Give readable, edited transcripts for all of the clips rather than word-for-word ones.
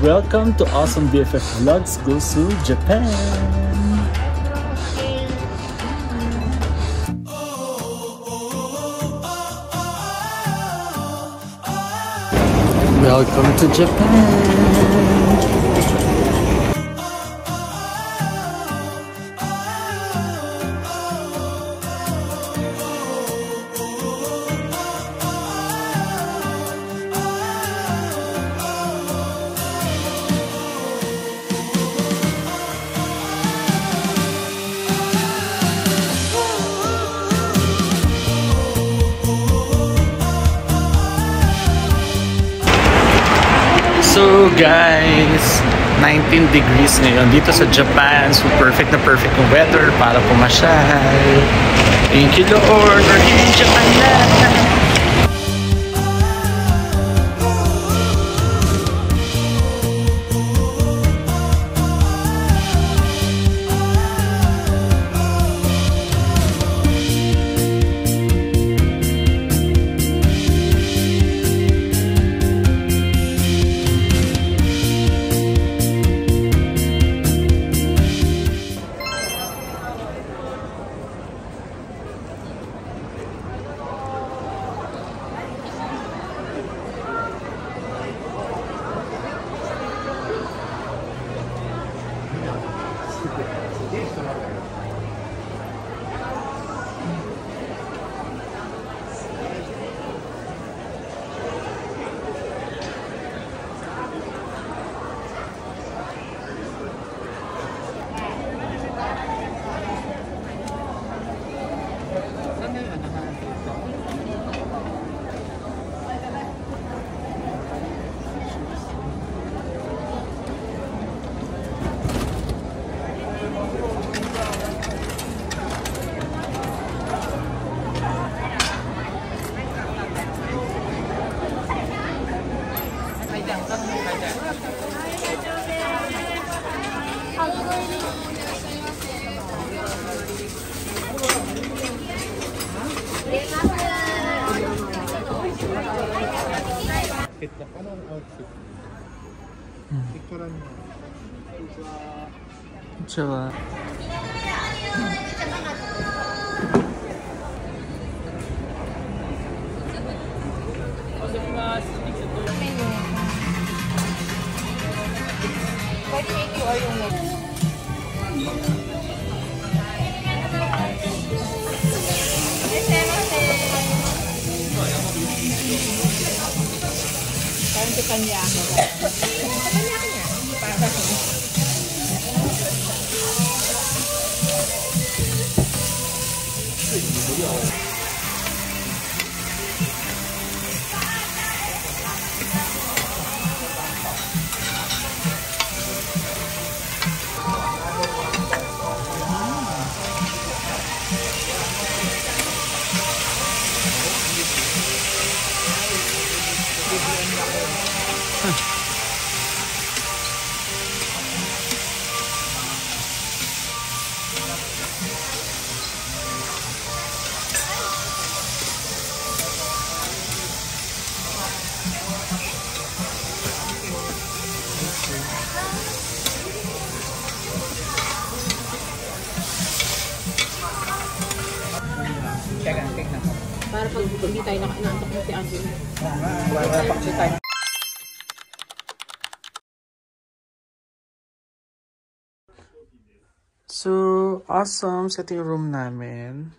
Welcome to Awesome BFF Vlogs Goes to Japan! Welcome to Japan! So guys, 19 degrees ngayon dito sa Japan. So perfect na weather para pumasyal. Thank you Lord, we're here in Japan na. Anong outfit? Picturean mo. Diba? Pwede may QR yung next. Parang sa kanya. Sa kanya niya. Para sa kanya. Para pag hindi tayo nakaantok na si Angel. So, awesome sa ating room namin.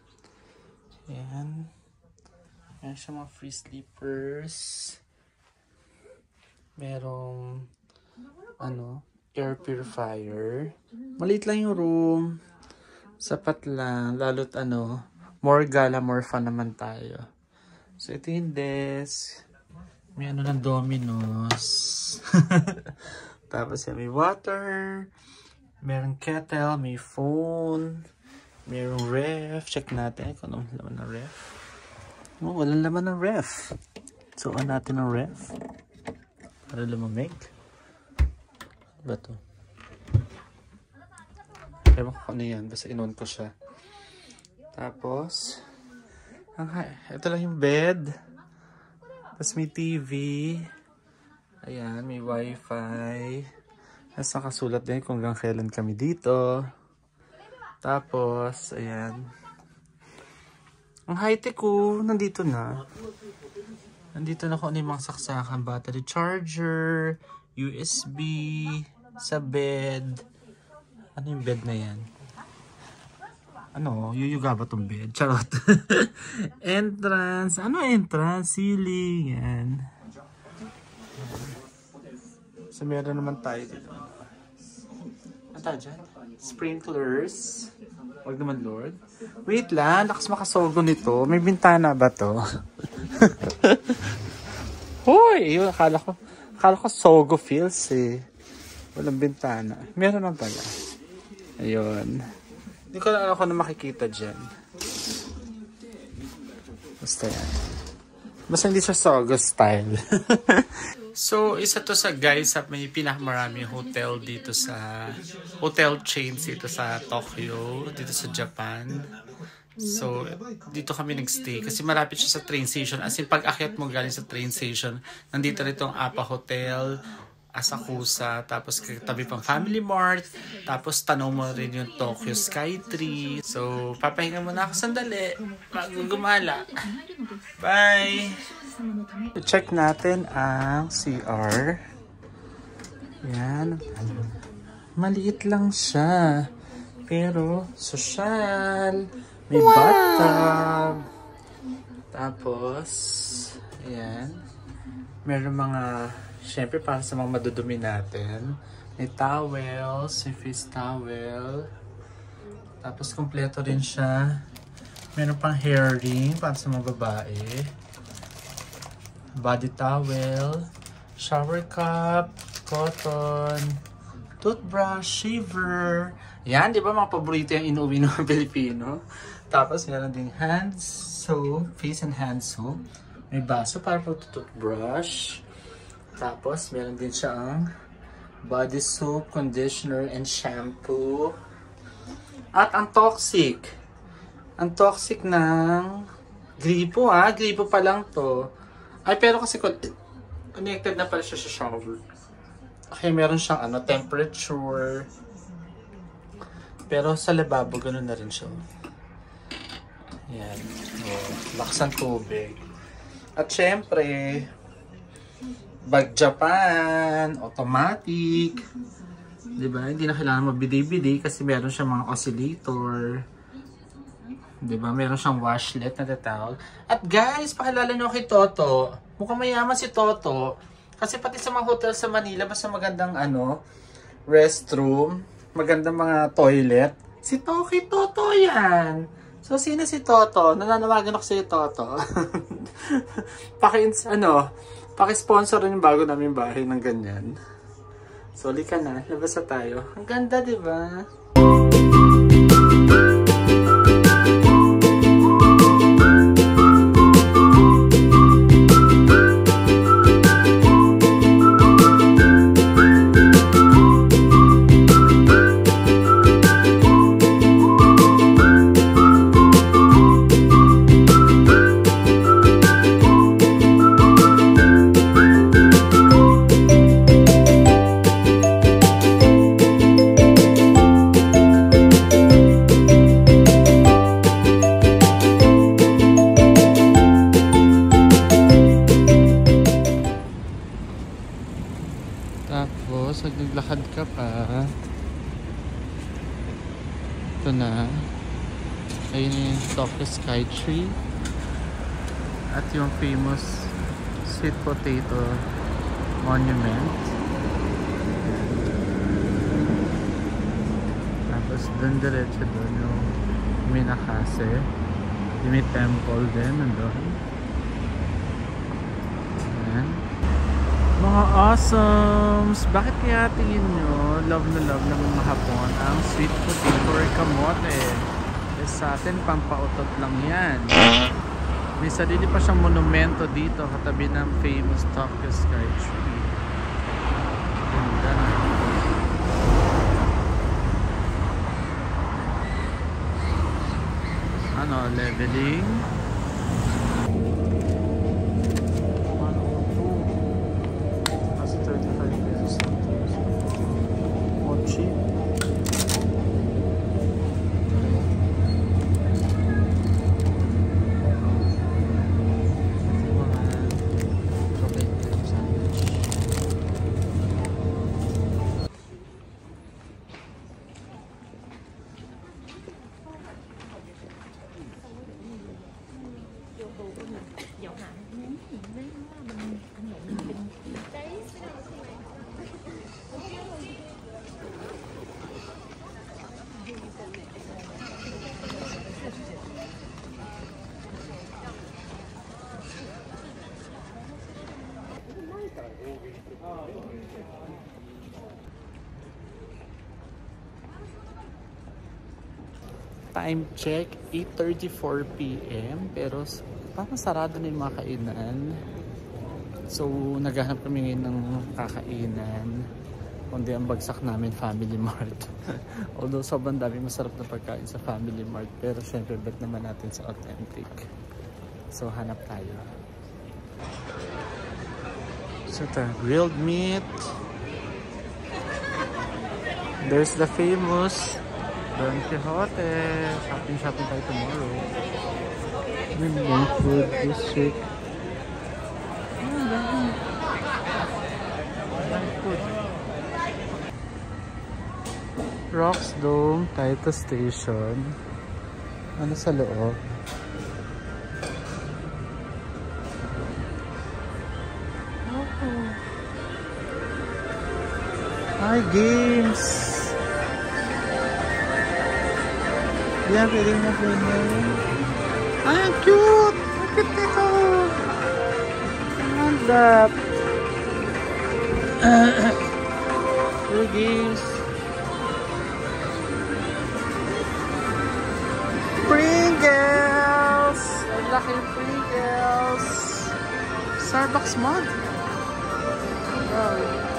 Ayan. Ayan siya mga free sleepers. Merong air purifier. Maliit lang yung room. Sapat lang. Lalo't more gala, more fun naman tayo. So, ito yung desk. May ng Domino's. Tapos may water. Merong kettle, may phone. Merong ref. Check natin kung anong laman ng ref. Oh, walang laman ng ref. So, on natin ng ref. Para lumamig. Ano ba ito? Ewan ko ano yan. Basta in-on ko siya. Tapos, ito lang yung bed. Tapos may TV. Ayan, may wifi. Tapos nakasulat din kung hanggang kailan kami dito. Tapos, ayan. Ang high-tech ko, nandito na. Nandito na kung ano yung mga saksakan. Battery charger, USB, sa bed. Ano yung bed na yan? Ano? Yuyuga ba itong bed? Charot. Entrance. Ano entrance? Ceiling. Yan. So, meron naman tayo dito. Ano tayo dyan? Sprinklers. Wag naman, Lord. Wait lang. Lakas makasogo nito. May bintana ba to? Hoy! Yun, akala ko sogo feels eh. Walang bintana. Meron naman pala. Ayun. Hindi ko na alam kung na makikita dyan. Basta yan. Basta hindi siya sogo style. So, isa to sa guys sa may pinakamaraming hotel dito sa hotel chains dito sa Tokyo, dito sa Japan. So, dito kami nagstay kasi malapit siya sa train station. As in, pag akyat mo galing sa train station, nandito rito ang Appa Hotel, Asakusa, tapos katabi pang Family Mart, tapos tanong mo rin yung Tokyo Skytree. So, papahinga muna ako sandali bago gumala. Bye! Check natin ang CR. Yan. Maliit lang siya. Pero, social. May bathtub. Tapos, ayan. Meron mga, syempre para sa mga madudumi natin. May towels, may face towel. Tapos, kompleto rin siya. Meron pang hair ring para sa mga babae. Body towel, shower cup, cotton, toothbrush, shaver. Yan, di ba mga paborito yung inuwi ng mga Pilipino? Tapos meron ding hand soap, face and hand soap. May baso para pag-toothbrush. Tapos meron din siyang body soap, conditioner, and shampoo. At ang toxic. Ang toxic ng gripo ha. Gripo pa lang to. Ay, pero kasi connected na pala siya sa shower. Okay, meron siyang ano, temperature. Pero sa lababo, ganun na rin siya. Yan. Oh, lakas ng tubig. At syempre, Bag Japan, automatic. Diba? Hindi na kailangan mabiday-biday kasi meron siyang mga oscillator. Diba? Meron siyang washlet na tatawag. At guys, pakilala nyo kay Toto. Mukhang mayaman si Toto. Kasi pati sa mga hotel sa Manila, basta magandang restroom, magandang mga toilet. Si Toto yan. So, sino si Toto? Nananawagan ako si Toto. Paki-sponsor rin yung bago namin bahay ng ganyan. So, lika na. Labas na tayo. Ang ganda, diba? Tapos, naglakad ka pa. Ito na. Ayun yung Tokyo Skytree. At yung famous sweet potato monument. Tapos, dun diretso dun yung Minakase. Yung may temple din nandun. Ayan. Mga awesomes! Bakit kaya tingin nyo, love na mga Hapon, ang sweet potato or kamote? Eh, sa atin, pampautot lang yan. May sarili pa siyang monumento dito, katabi ng famous Tokyo Skytree. Ganda na. Leveling. Time check, 8:34 PM. Pero parang sarado na yung mga kainan. So, naghahanap kami ngayon ng kakainan. Kundi ang bagsak namin, Family Mart. Although sobrang dami masarap na pagkain sa Family Mart. Pero syempre, bet naman natin sa authentic. So, hanap tayo. So, ito, grilled meat. There's the famous Don Quixote. Shopping tayo tomorrow. Yung food district. Rocks Dome, Taito Station. Ano sa loob? Hi, games! Yan, pwede na po na. Ay, ang cute! Ang cute nito! Ang that! Hello, games! Pringles! Ang laking Pringles! Starbucks mug! Wow!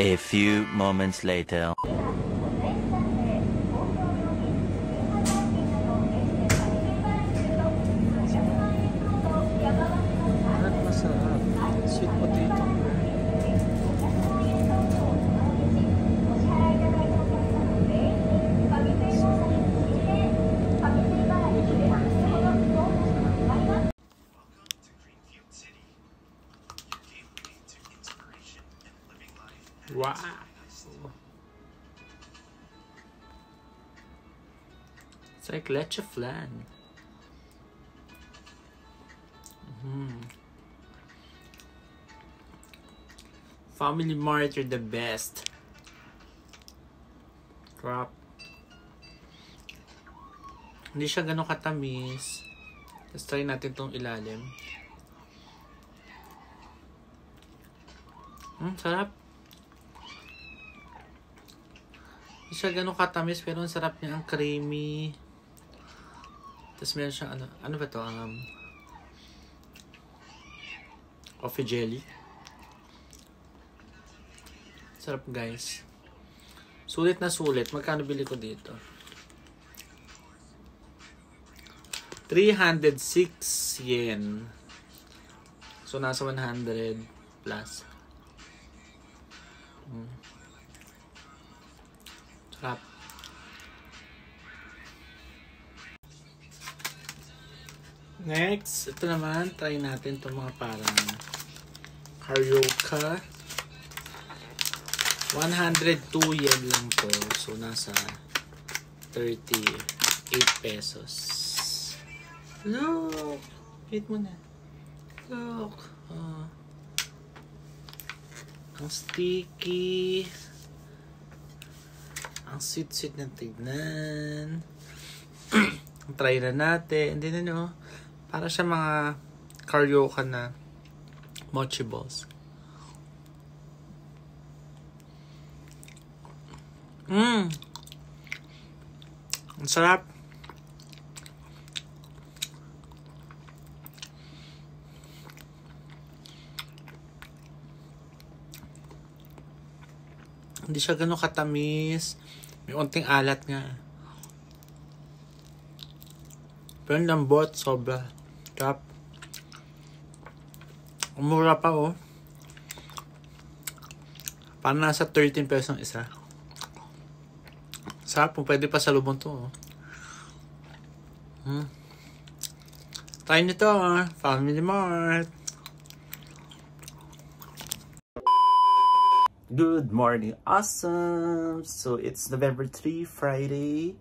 A few moments later. Masarap. Sweet potato. Wow. It's like leche flan. Family Mart, you're the best. Crap. Hindi siya ganun katamis. Let's try natin tong ilalim. Sarap. Hindi siya ganun katamis pero ang sarap niya, ang creamy. Tapos meron siyang ano ba to? Coffee jelly. Sarap, guys. Sulit na sulit. Magkano bili ko dito? 306 yen. So, nasa 100 plus. Sarap. Next, ito naman, try natin itong mga parang Carioca. 102 yen lang to. So, nasa 38 pesos. Look! Wait mo na. Look! Ang sticky. Ang sweet-sweet na tignan. Try na natin. Hindi na nyo. Para siya mga Carioca na mochi balls. Ang sarap. Hindi siya ganun katamis. May unting alat nga. Pero ang lambot, sobra. Sarap. Umura pa, oh. Parang nasa 13 pesos ang isa. Sarap, pwede pa sa lubong to, oh. Try nyo to, Family Mart. Good morning, awesome! So it's November 3, Friday,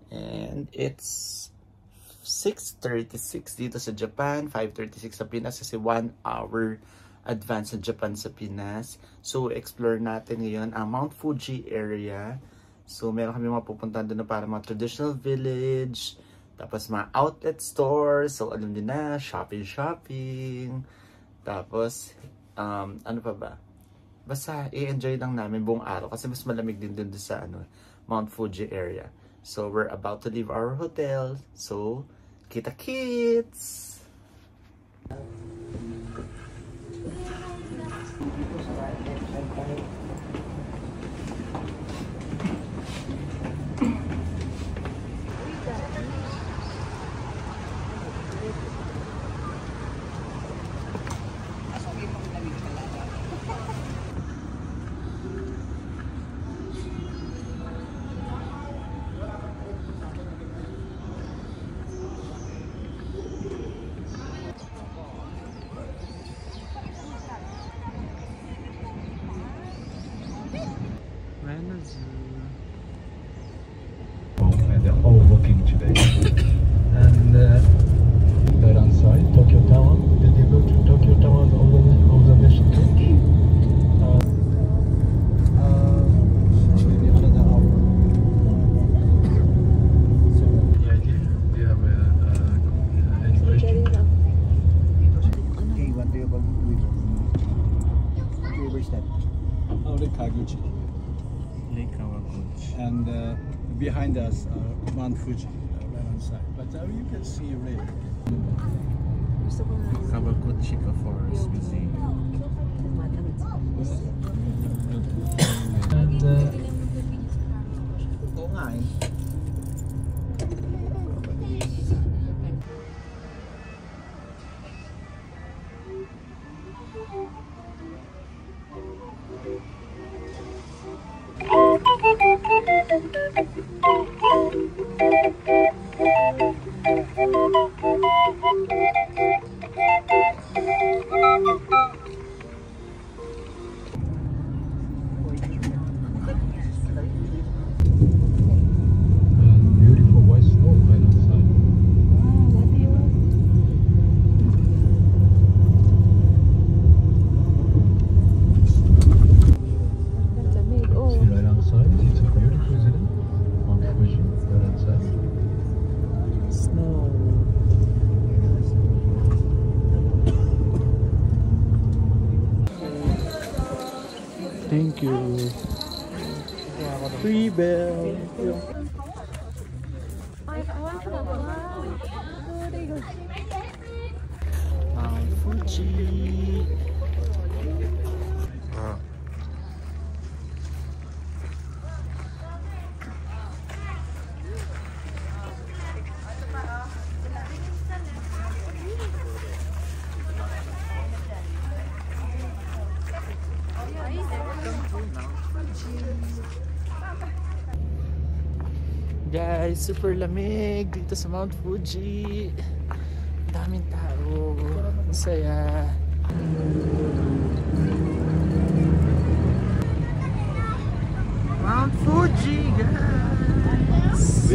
and it's 6:36 dito sa Japan, 5:36 sa Pinas kasi 1 hour advance sa Japan sa Pinas. So explore natin ngayon ang Mount Fuji area. So meron kami mapupuntahan doon para mga traditional village, tapos mga outlet stores. So alam din na, shopping. Tapos ano pa ba? Basta i-enjoy lang namin buong araw kasi mas malamig din dun sa Mount Fuji area. So we're about to leave our hotel. So kita-kits! And they're all working today. And they're outside Tokyo Tower. Did you go to Tokyo Tower observation tour? Maybe another hour. So, the idea? Do you have any question? Okay, what do you call it? Okay, where's that? Oh, the Kaguchi. Lake Kawaguchi. And behind us Mount Fuji, right on side. But you can see rain. Kawaguchi Forest Museum. And Oo nga eh. beautiful white snow right outside. See right outside, it's a beautiful, isn't it? Mount Fuji, right outside. Snow. Thank you. Free bell. Mount Fuji. Guys, super lamig dito sa Mount Fuji. Daming tao. Saya. Mount Fuji, guys.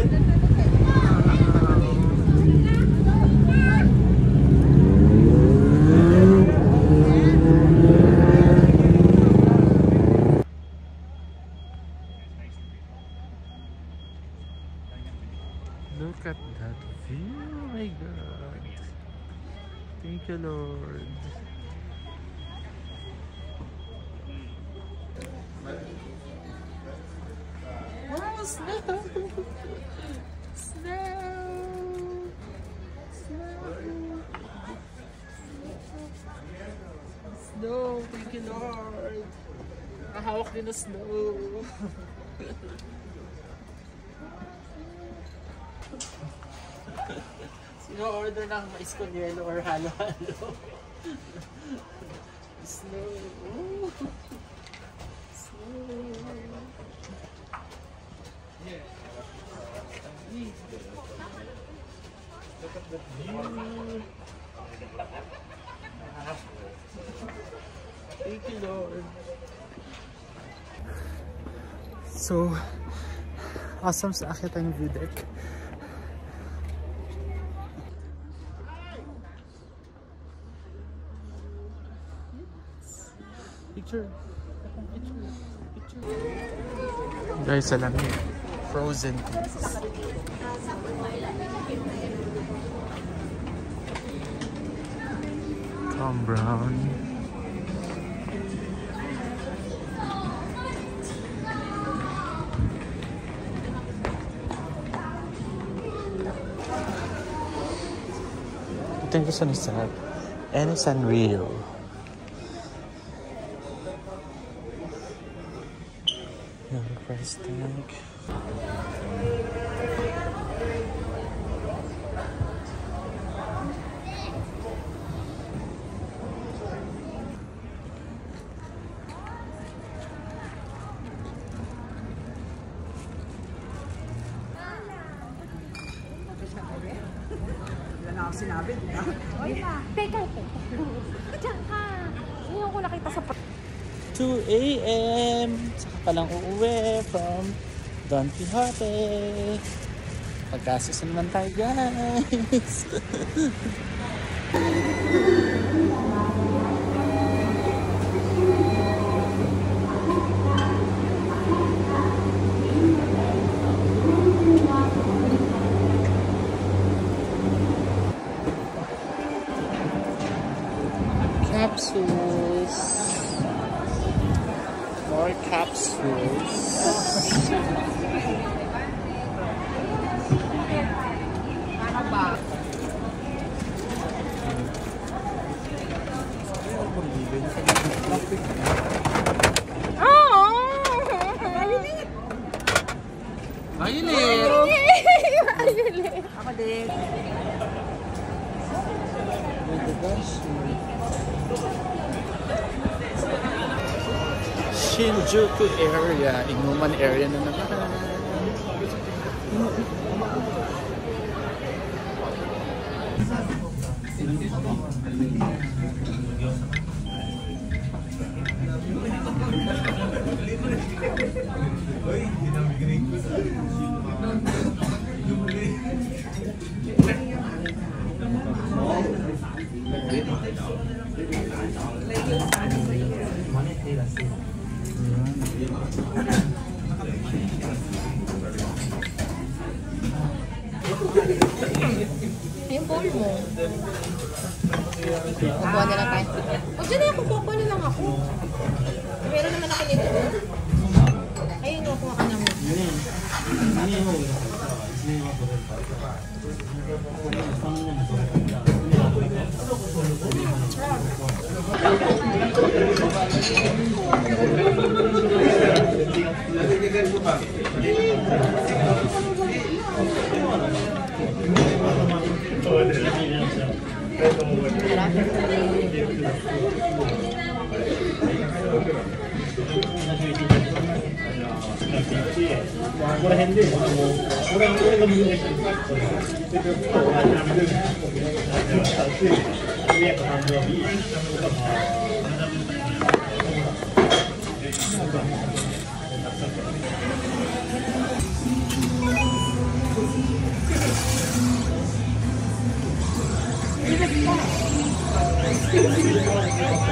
Look at that view, oh my God. Thank you, Lord. Wow, snow! Snow! Snow! Snow! Thank you, Lord! Nakahawak din na snow! Sino order ng mais con yelo or halo-halo? Snow. Ooh. Snow. Look at the view. Thank you, Lord. So, awesome sa akit ang view deck. Picture. Guys, alam niyo, frozen things. Tom Brown. Ito yung gusto ni Sab. And it's unreal. Yung price tag. Sinabi, di ba? Oy, teka. Diyan ka. Ngayon ko nakita sa 2 AM. Saka palang uuwi from Don Quixote. Pagkasis naman tayo, guys. Capsules. More capsules. Violet! Violet! Ako din. Shinjuku area, inuman area na naman. Yung bowl mo. Kukuha na lang tayo. O dyan na, kukuha na lang ako. Meron naman ako nito. Ayun, kukuha ka naman.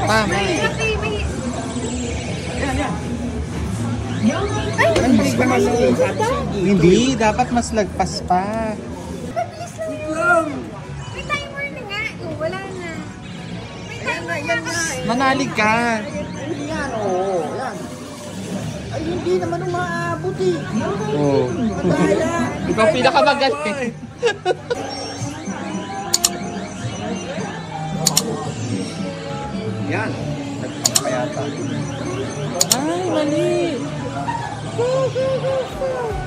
Mama. Hindi, dapat mas lagpas pa. May timer na nga. Wala na. May timer na kasi. Manalig ka. Yan, oo. Yan. Ay, hindi naman umaabot eh. Oh. Ikaw pinakamagaling. Yan. Nagpapayata. Ay, mali. Go, go, go, go.